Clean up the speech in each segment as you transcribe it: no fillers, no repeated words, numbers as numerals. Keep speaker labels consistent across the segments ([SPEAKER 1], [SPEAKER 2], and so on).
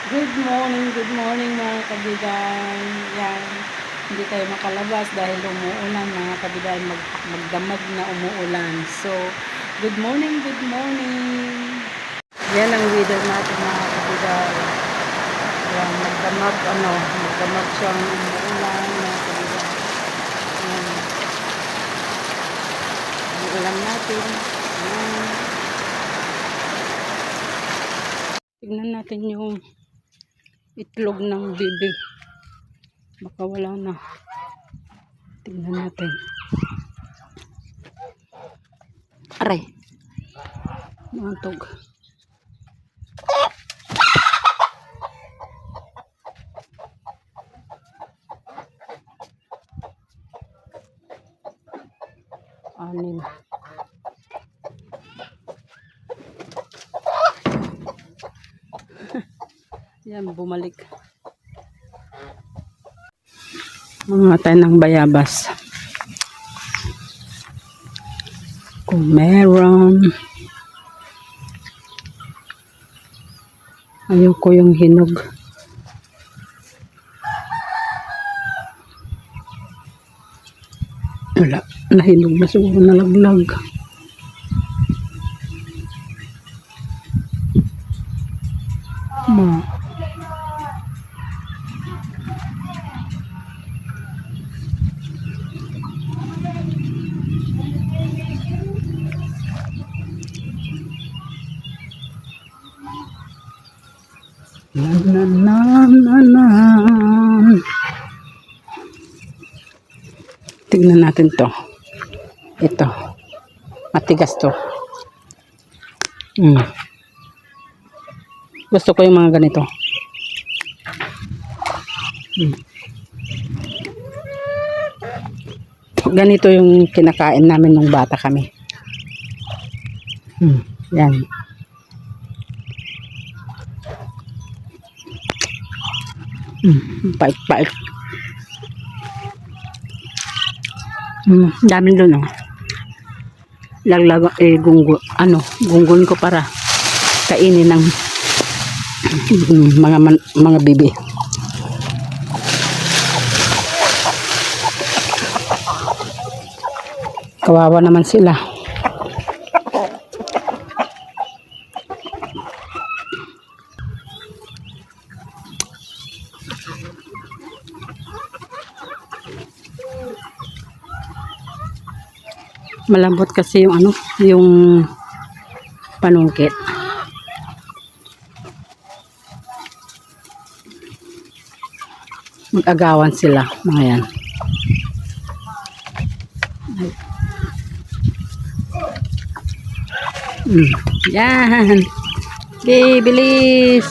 [SPEAKER 1] Good morning mga kabigan. Yan, hindi tayo makalabas dahil umuulan mga kabigan, magdamag na umuulan. So, good morning, good morning. Yan ang weather natin mga kabigan. Yan, magdamag siyang umuulan mga kabigan. Yan, umuulan natin. Yan. Tignan natin yung itlog ng bibi. Baka wala na. Tingnan natin. Aray. Mantog. Anim. Yan, bumalik. Mga tayo ng bayabas. Kung meron. Ayoko yung hinog. Wala. Nahinog na siguro, nalaglag. Tignan natin to. Ito. Matigas to. Gusto ko yung mga ganito. Ganito yung kinakain namin nung bata kami. Yan. Pait-pait. Dami doon, oh. Laglag, gunggun ko para kainin ng mga bibi. Kawawa naman sila. Malambot kasi yung yung panungkit. Mag-agawan sila, mga yan. Yan. Okay, bilis.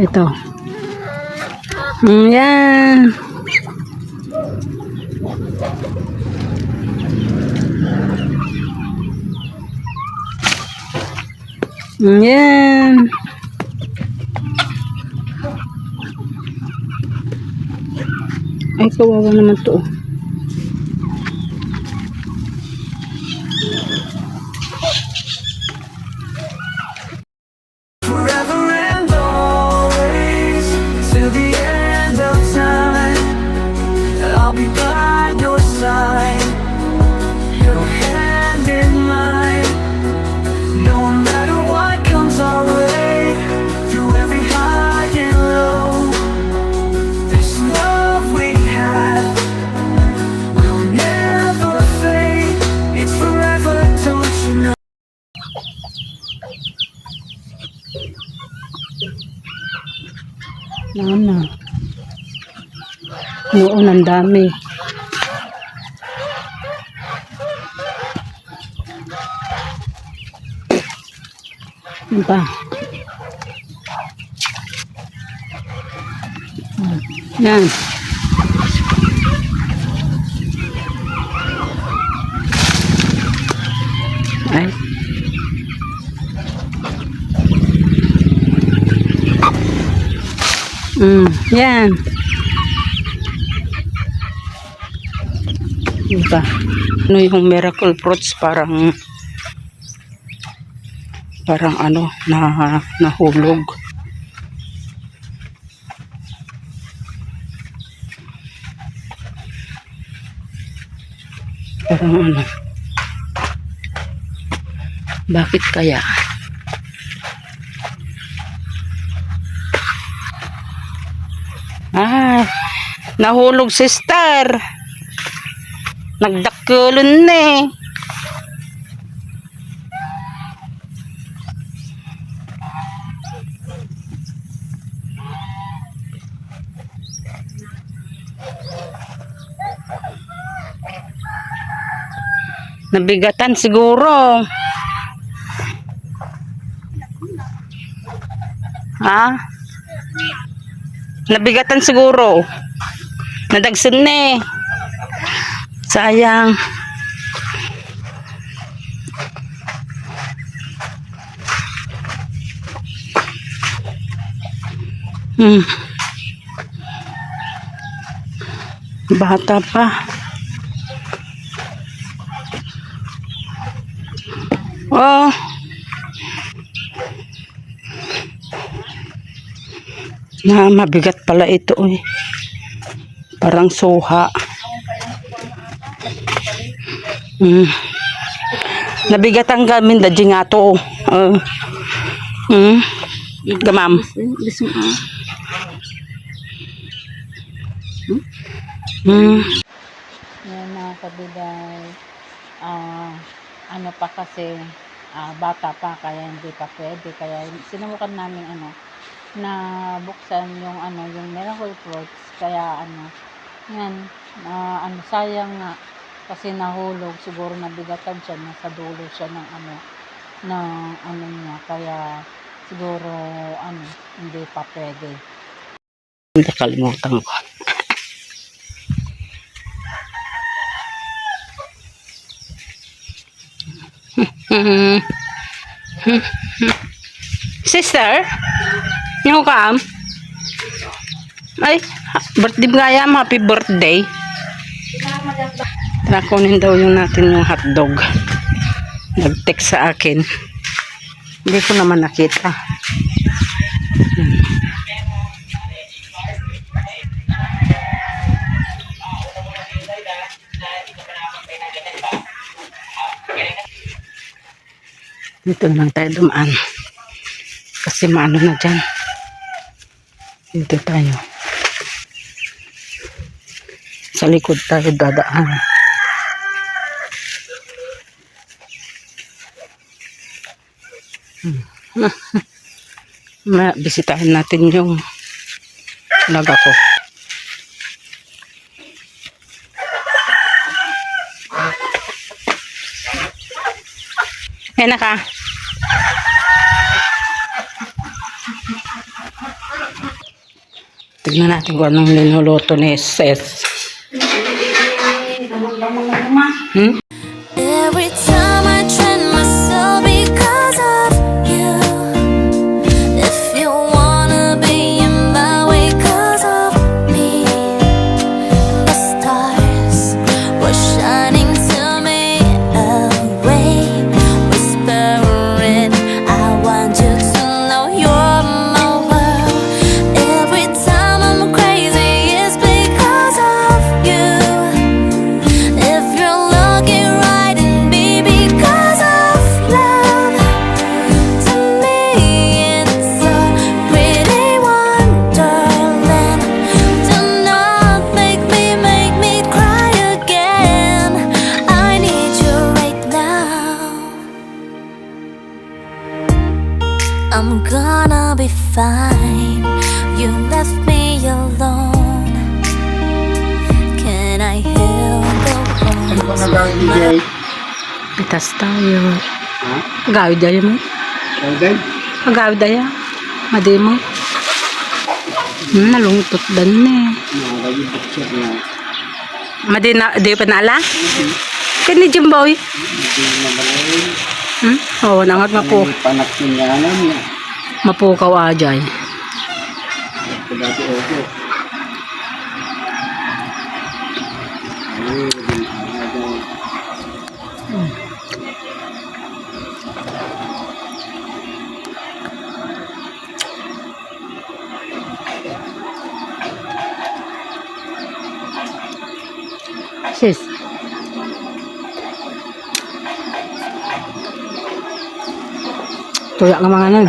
[SPEAKER 1] Ito. Yan. Yan. Ay, kawawa naman to.
[SPEAKER 2] Forever and always, till the end of time, I'll be by your side, your hand in mine. No matter what comes our way, through every high and low, this love we have will never fade. It's forever, don't you know?
[SPEAKER 1] Ano? Noon ang dami. Ano pa? Yan. Ay. Yan. Diba? Ano yung miracle fruits, parang parang ano, nahulog. Parang ano, bakit kaya? Ah, nahulog si Star. Nagdakulon na eh. Nabigatan siguro. Ha? Nabigatan siguro. Nadagsun na eh. Sayang. Bata pa. Oh. Mabigat pala ito eh. Parang suha. Nabigat ang gamin da nga to. Gamam. Yan mga kabiday. Ano pa kasi, bata pa kaya hindi pa pwede. Kaya sinubukan namin na buksan yung yung miracle fruits. Kaya yan, sayang nga kasi nahulog, siguro nabigatan siya, nasa dulo siya ng niya, kaya siguro hindi pa pwede. Nakalimutan ko. Sister, yung kam? Ay, birthday gaya, happy birthday. Kunin daw yung natin yung hotdog. Nag-text sa akin. Hindi ko naman nakita. Dito lang tayo dumaan. Kasi maano na dyan. Dito tayo. Sa likod tayo dadaan. Bisitahin natin yung laga ko. Ayan na ka. Tignan natin kung anong linuluto ni Seth.
[SPEAKER 3] Every time I train myself because of you. If you wanna be in my way cause of me. The stars were shining to me away, whispering, I want you to know you're my world. Every time I'm crazy it's because of you. If you're looking right in me because of love, to me it's a pretty wonderland. Do not make me cry again. I need you right now. I'm gonna be fine. You left me alone. Can I heal the wounds?
[SPEAKER 1] Pitas tayo. Agawid tayo mo. Agawid tayo. Madi mo. Nalungtot dan eh. Madi na, di pa naala? Kani Jimboy? Oo, nangat mapukaw ajay. Sis. Tuya nga mga nan.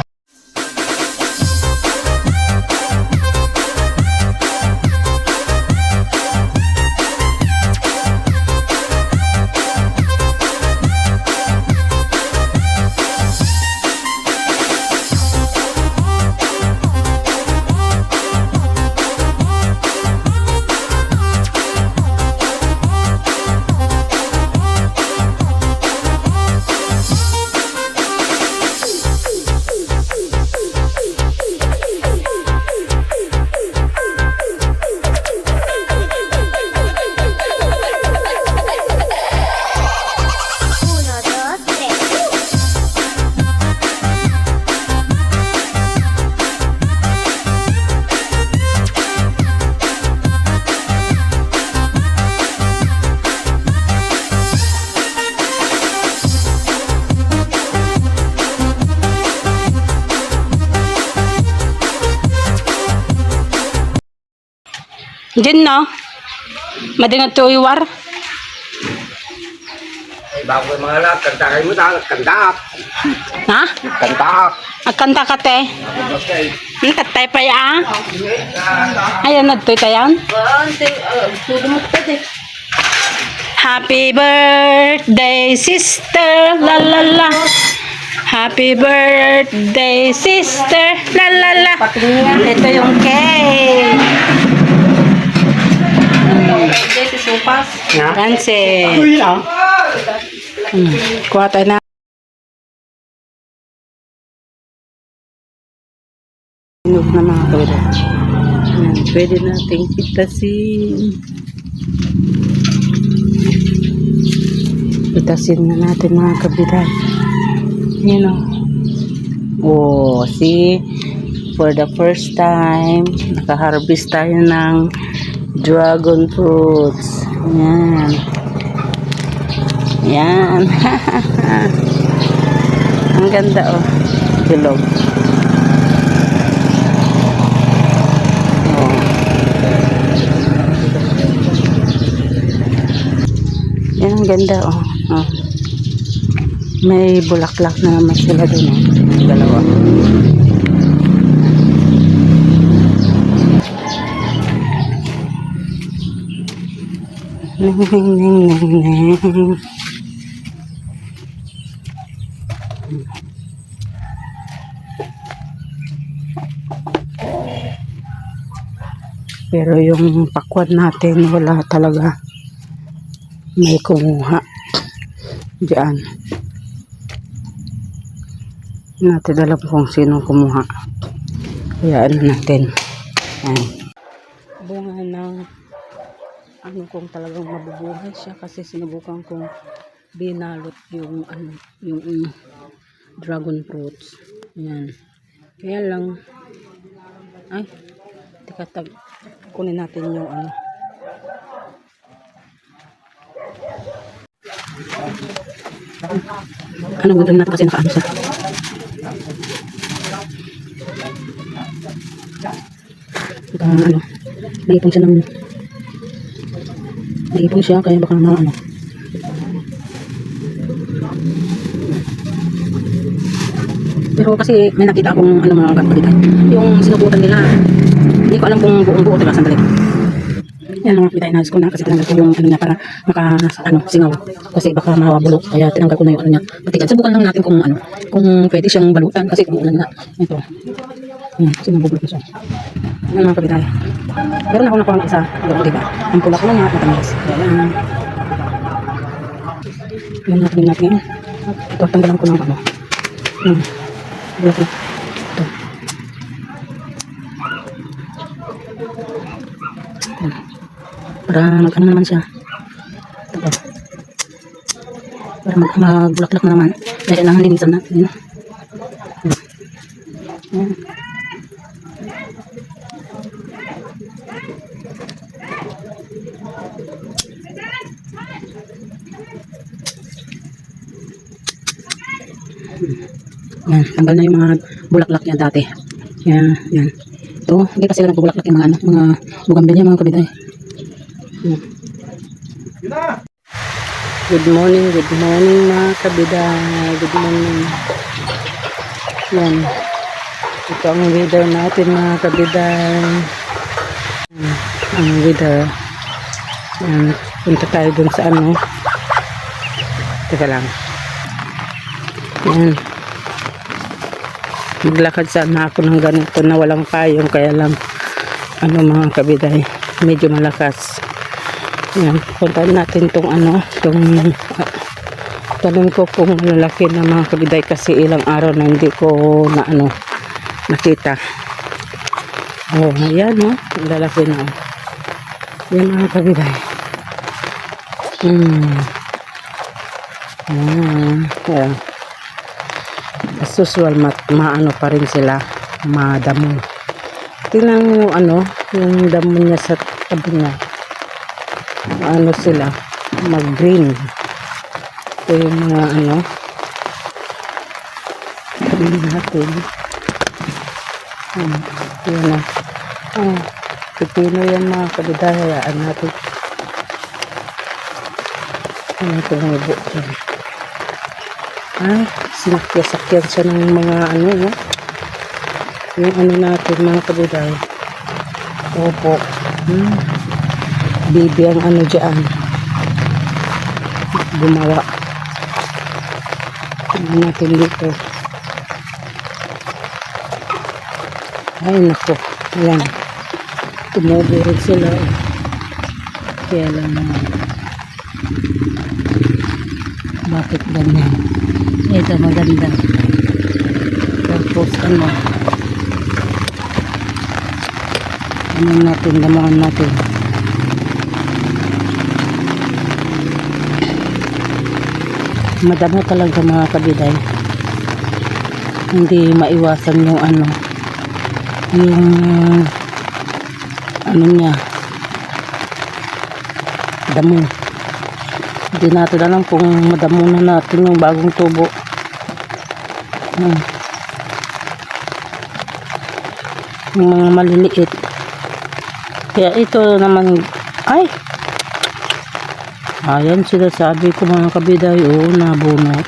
[SPEAKER 1] Diyan no? Madingat to iwar.
[SPEAKER 4] Ay, bago yung mga lahat, kanta kayo mo ta, kanta.
[SPEAKER 1] Ha?
[SPEAKER 4] Kanta.
[SPEAKER 1] Agkanta ka te.
[SPEAKER 4] Okay.
[SPEAKER 1] Katay pa ya. Ayan nagtoy tayan. Happy birthday sister, la la la. Happy birthday sister, la la la. Ito yung cake. Ganse. Kuha tayo na. Inog na mga kawala. Pwede nating pitasin. Pitasin na natin mga kabila. Yan o. Oh, see? For the first time, nakaharvest tayo ng dragon fruits. Yan. Yan. Ang ganda oh. Bilog. Oh. Yan ang ganda oh. Oh. May bulaklak na naman sila dun oh. Dalawa. Neng neng neng neng neng. Pero yung pakwan natin wala talaga may kumuha diyan. Natin alam kung sino kumuha. Kaya ano natin. Ayan. Bunga ng ano kung talagang mabubuhay siya kasi sinubukan kong binalot yung ano yung dragon fruits. Ayan. Kaya lang ay teka kunin natin yung ano. Ano gagawin natin kasi nakaano siya. Ano, naipon siya ng naipon siya kaya baka na ano. Pero kasi may nakita akong ano mga kapatid. Yung sinubutan nila, hindi ko alam kung buong buo diba sandali. Yan mga kapatid, inayos ko na kasi tinanggal ko yung ano niya para maka ano, singaw. Kasi baka mawabulok kaya tinanggal ko na yung ano niya. Patigan, subukan lang natin kung ano, kung pwede siyang balutan kasi kung ulan nga. Ito. Yan, kasi nabubulok na siya. Yan mga kapatid. Meron ako nakuha ng isa, diba? Ang pula ko lang at matamis. Yan. Yan natin natin. Ito, tanggalan ko ng ano. Ito. Para mag-ano naman siya. Ito. Para magbulaklak na naman. Kaya kailangan linisan natin. Yan. Yan, tanggal na yung mga bulaklak niya dati. Yan, yan. Ito, hindi pa sila nagbubulaklak yung mga ano, mga bugambilya, mga kabitay. Yan. Good morning mga kabiday. Good morning. Yan. Ito ang weather natin mga kabiday. Ang weather. Yan. Punta tayo dun sa ano. Teka lang. Yan. Maglakad sana ako ng ganito na walang payong. Kaya lang ano mga kabiday. Medyo malakas. Yan, puntahan natin tong ano, tong tanong ko kung lalaki na mga kabiday kasi ilang araw na hindi ko na ano, nakita. Oh, ayan no, lalaki na. Yan mga kabiday. Ayan. As usual, maano pa rin sila, madamo. Tingnan mo yung ano, yung damo niya sa tabi niya. Ano sila mag-green. Ito yung mga ano green natin. Yan na. Pipino yan mga kabiday. Hayaan natin. Ano ito ng ibo. Sinakya-sakyan siya ng mga ano no? Yung ano natin mga kabiday. Opo. Bibi ang ano dyan gumawa natin dito. Ay nako, ayan tumubo rin sila kaya lang bakit ganyan. Ito maganda tapos ano natin damahan natin. Madamo talaga mga kabiday. Hindi maiwasan yung ano niya damo. Hindi natin alam kung madamo na natin yung bagong tubo. Yung mga maliliit. Kaya ito naman ay ayan sinasabi ko mga kabiday. Oo, nabunot.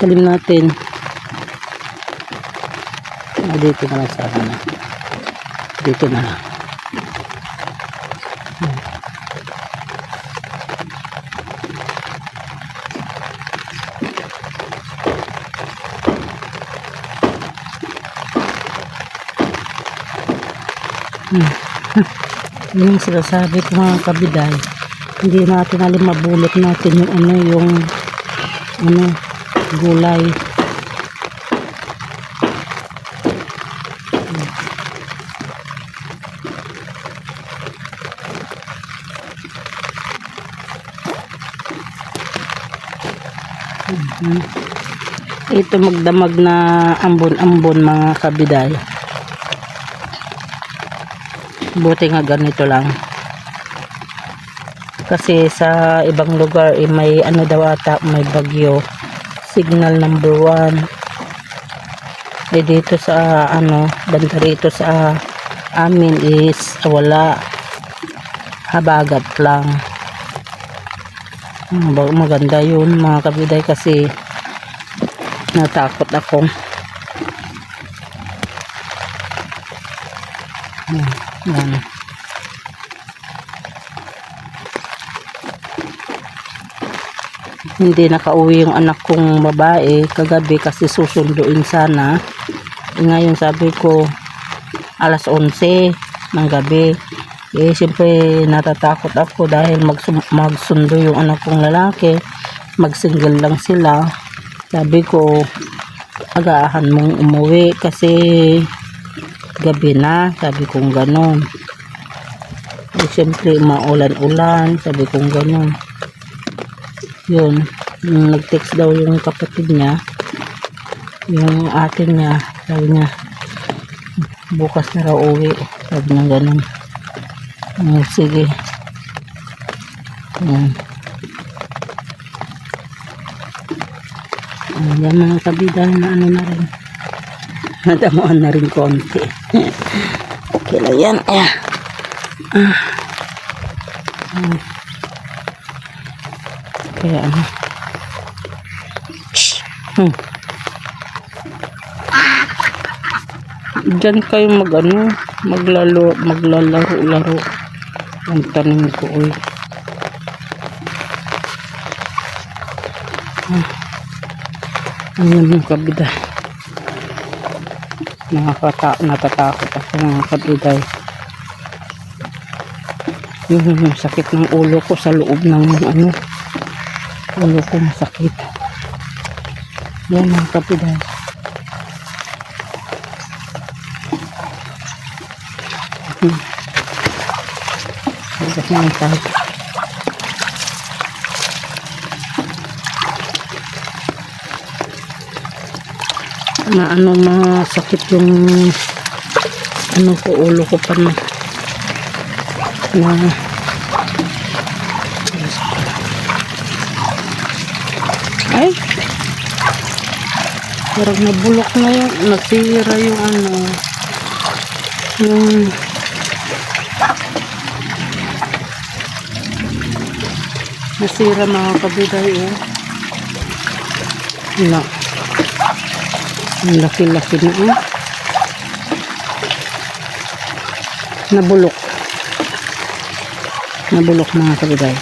[SPEAKER 1] Talim natin. Dito na lang sabi na. Dito na lang. Yung sinasabi ko mga kabiday, hindi natin alam mabulot natin yung ano, yung ano, gulay. Ito magdamag na ambon-ambon mga kabiday. Buti nga ganito lang. Kasi sa ibang lugar may ano daw ata, may bagyo. Signal number 1. Dito sa ano, banda rito sa amin is wala. Habagat lang. Maganda yun mga kabiday kasi natakot ako. Yan. Hindi nakauwi yung anak kong babae kagabi kasi susunduin sana. Ngayon sabi ko alas 11 ng gabi. Siyempre natatakot ako dahil magsundo yung anak kong lalaki. Mag-single lang sila. Sabi ko agahan mong umuwi kasi gabi na, sabi kong ganon. Siyempre maulan-ulan, sabi kong ganon. Yun, nag-text daw yung kapatid niya, yung ate niya, sabi niya bukas na raw uwi, sabi niya ganon. Sige. Yan mga kabida na ano na rin, nadamuan na rin konti. Okay lang yan. Kaya ano. Diyan kayo maglalaro-laro. Ang tanim ko, uy. Ayan yung kabida. Natatakot ako mga kabiday. Yung sakit ng ulo ko sa loob ng ulo ko masakit. Yan mga kabiday. Bigas na ang tawag. Masakit yung ko, ulo ko pa na ay parang nabulok na yung nasira yung yung nasira mga kabiday na ang laki-laki na nabulok mga kabiday.